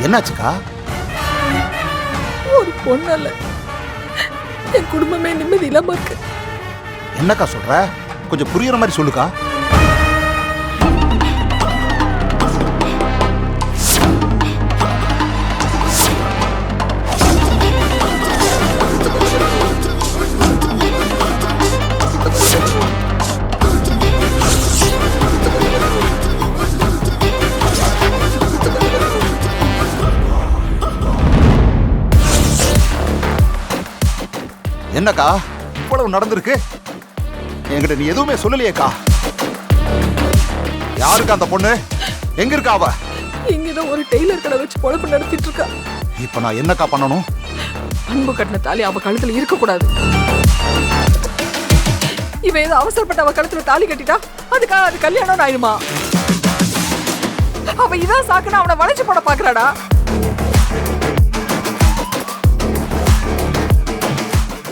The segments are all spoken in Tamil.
என்னாச்சுக்கா? ஒரு பொண்ணால என் குடும்பமே நிம்மதி இல்லாம இருக்கு. என்னக்கா சொல்ற? கொஞ்சம் புரியுற மாதிரி சொல்லுக்கா. என்னக்கா இவ்வளவு நடந்திருக்கு? என்கிட்ட நீ எதுவுமே சொல்லலையேக்கா. யாருக்கா அந்த பொண்ணு? எங்க இருக்கா அவ? இங்கதான் ஒரு டெய்லர் கடை வச்சு பொழப்பு நடத்திட்டு இருக்கா. இப்ப நான் என்னக்கா பண்ணணும்? அன்பு கட்டின தாலி அவ கழுத்துல இருக்க கூடாது. இவ ஏதோ அவசரப்பட்ட அவ கழுத்துல தாலி கட்டிட்டா அதுக்காக அது கல்யாணம் ஆயிடுமா? அவ இதான் சாக்குன்னு அவனை வளைச்சு போட பாக்குறாடா.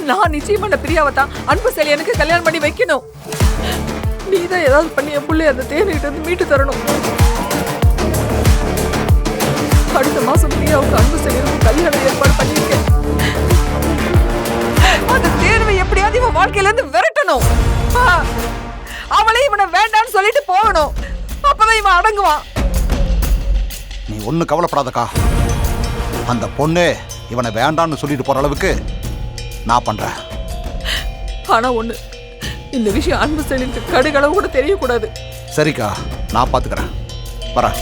நான் நிச்சயம் பண்ண பிரியாவத்தான் அன்பு செலி எனக்கு கல்யாணம் பண்ணி வைக்கணும். நீதான் ஏதாவது பண்ணி என் பிள்ளை அந்த தேனிகிட்ட இருந்து மீட்டு தரணும். அடுத்த மாசம் பிரியாவுக்கு அன்பு செலிக்கு கல்யாணம் ஏற்பாடு பண்ணிருக்கேன். அந்த தேர்வை எப்படியாவது இவன் வாழ்க்கையில இருந்து விரட்டணும். அவளே இவனை வேண்டான்னு சொல்லிட்டு போகணும். அப்பதான் இவன் அடங்குவான். நீ ஒண்ணு கவலைப்படாதக்கா. அந்த பொண்ணு இவனை வேண்டான்னு சொல்லிட்டு போற அளவுக்கு நான் பண்றேன். ஆனா ஒண்ணு, இந்த விஷயம் அன்பு செலிக்கு கடுகளவு கூட தெரியக்கூடாது. சரிக்கா, நான் பாத்துக்கிறேன். வரேன்.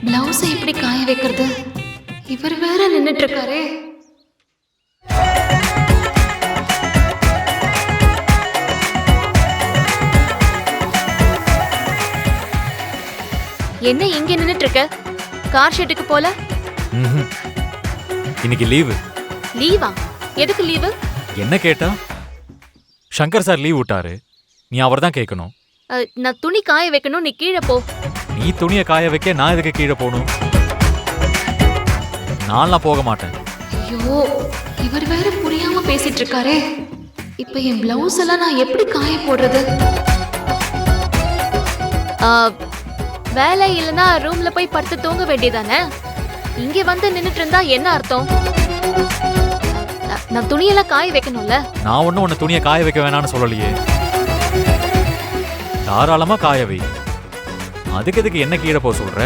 பிளவுஸை எப்படி காய வைக்கிறது? இவர் வேற நின்னுட்டு இருக்காரே. என்ன இங்க நின்னுட்டு இருக்க? கார் ஷெட்டுக்கு போல? இன்னைக்கு லீவு. லீவா? எதுக்கு லீவு? என்ன கேட்டா? சங்கர் சார் லீவ் விட்டாரு. நீ அவர் தான் கேட்கணும். நான் துணி காய வைக்கணும், நீ கீழே போ. நீ துணியை காய வைக்க நான் எதுக்கு கீழே போகணும்? நான்லாம் போக மாட்டேன். ஐயோ, இவர் வேற புரியாம பேசிட்டு இருக்காரே. இப்ப என் பிளவுஸ் எல்லாம் நான் எப்படி காய போடுறது? வேலை இல்லைன்னா ரூம்ல போய் படுத்து தூங்க வேண்டியதானே. இங்க வந்து நின்னுட்டு இருந்தா என்ன அர்த்தம்? நான் துணியெல்லாம் காய வைக்கணும்ல. நான் ஒன்னும் உன்னை துணியை காய வைக்க வேணாம்னு சொல்லலையே. தாராளமா காய வை. அதுக்கு எதுக்கு என்ன கீழே போக சொல்ற?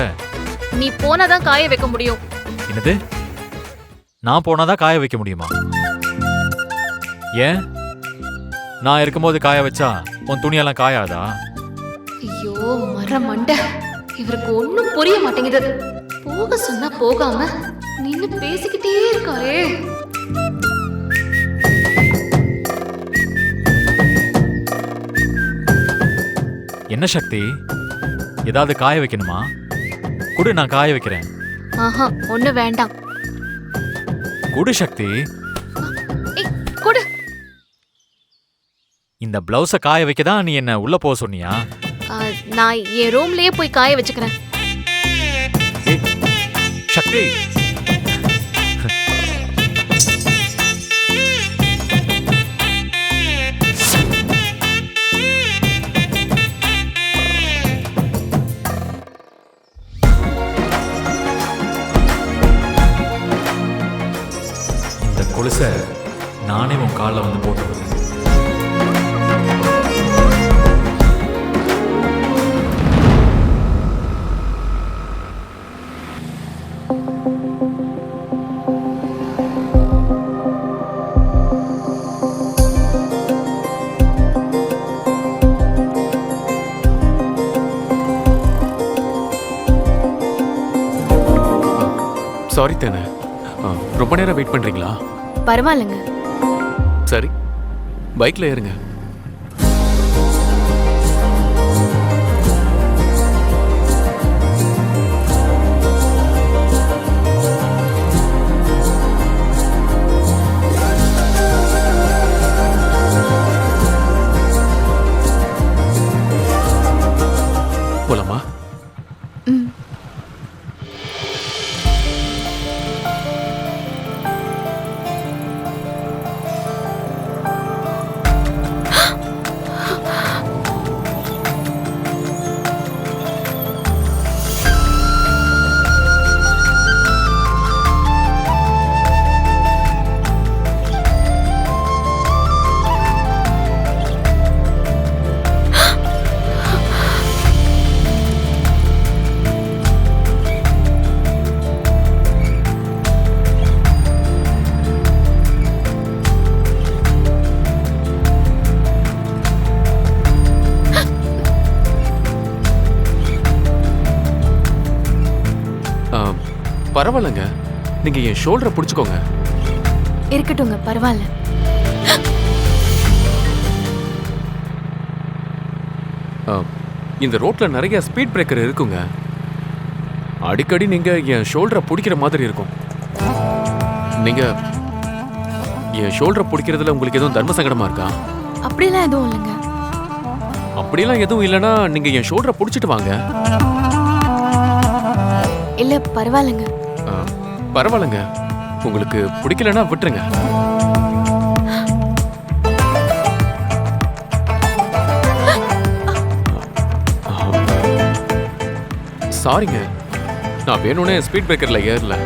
நீ போனாதான் காய வைக்க முடியும். என்னது? நான் போனாதான் காய வைக்க முடியுமா? ஏன்? நான் இருக்கும்போது காய வச்சா உன் துணியெல்லாம் காயாதா? ஐயோ மர மண்டை, இவருக்கு ஒன்னும் புரிய மாட்டேங்குது. போக சொன்னா போகாம நின்னு பேசிக்கிட்டே இருக்காரே. என்ன சக்தி, ஏதாவது காய வைக்கணுமா? குடு, நான் காய வைக்கிறேன். ஆஹா, ஒண்ணு வேண்டாம். குடு சக்தி. ஏய், கொடு. இந்த பிளவுஸ காய வைக்க தான் நீ என்ன உள்ள போக சொன்னியா? நான் என் ரூம்லயே போய் காய வச்சுக்கிறேன். ஏய், சக்தி. இந்த கொலுசை நானே உன் காலில் வந்து போட்டு விடுறேன். சாரி தானே, ரொம்ப நேரம் வெயிட் பண்றீங்களா? பரவாயில்லைங்க. சரி, பைக்ல ஏறுங்க. போலாமா? ம். பரவாயில்லைங்க, நீங்க என் ஷோல்டரை பிடிச்சுக்கோங்க. இருக்கட்டுங்க, பரவாயில்ல. இந்த ரோட்ல நிறைய ஸ்பீட் பிரேக்கர் இருக்குங்க. அடிக்கடி நீங்க என் ஷோல்டரை பிடிக்கிற மாதிரி இருக்கும். நீங்க என் ஷோல்டரை பிடிக்கிறதுல உங்களுக்கு எதுவும் தர்ம சங்கடமா இருக்கா? அப்படிலாம் எதுவும் இல்லைங்க. அப்படிலாம் எதுவும் இல்லைன்னா நீங்க என் ஷோல்டரை பிடிச்சிட்டு வாங்க. இல்ல, பரவாயில்லைங்க. பரவாயில்லைங்க, உங்களுக்கு பிடிக்கலன்னா விட்டுருங்க. சாரிங்க, நான் வேணும்னே ஸ்பீட் பிரேக்கர்ல ஏறல.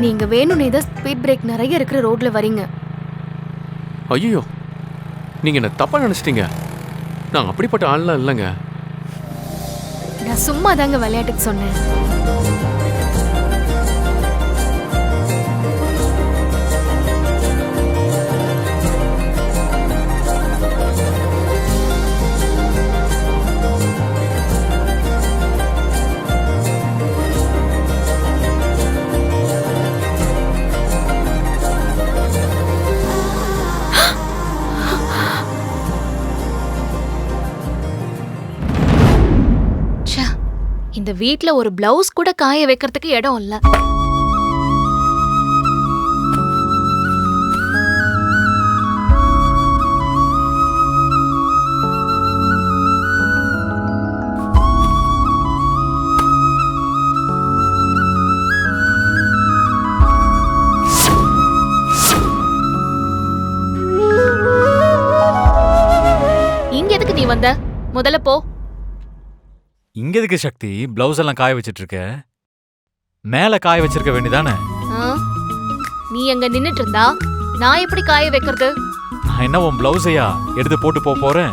நீங்க வேணும்னே தான் ஸ்பீட் பிரேக் நிறைய இருக்கிற ரோட்ல வரீங்க. ஐயோ, நீங்க என்ன தப்பா நினைச்சிட்டீங்க. நான் அப்படிப்பட்ட ஆள்லாம் இல்லைங்க. நான் சும்மா தாங்க விளையாட்டுக்கு சொன்னேன். இந்த வீட்ல ஒரு பிளவுஸ் கூட காய வைக்கிறதுக்கு இடம் இல்ல. இங்க எதுக்கு நீ வந்த? முதல்ல போ. இங்க எதுக்கு சக்தி பிளவுஸ் எல்லாம் காய வச்சிட்டு இருக்க? மேல காய வச்சிருக்க வேண்டியதானே? நீ அங்க நின்னுட்டு இருந்தா நான் எப்படி காய வைக்கிறது? நான் என்ன உன் பிளவுஸையா எடுத்து போட்டு போறேன்?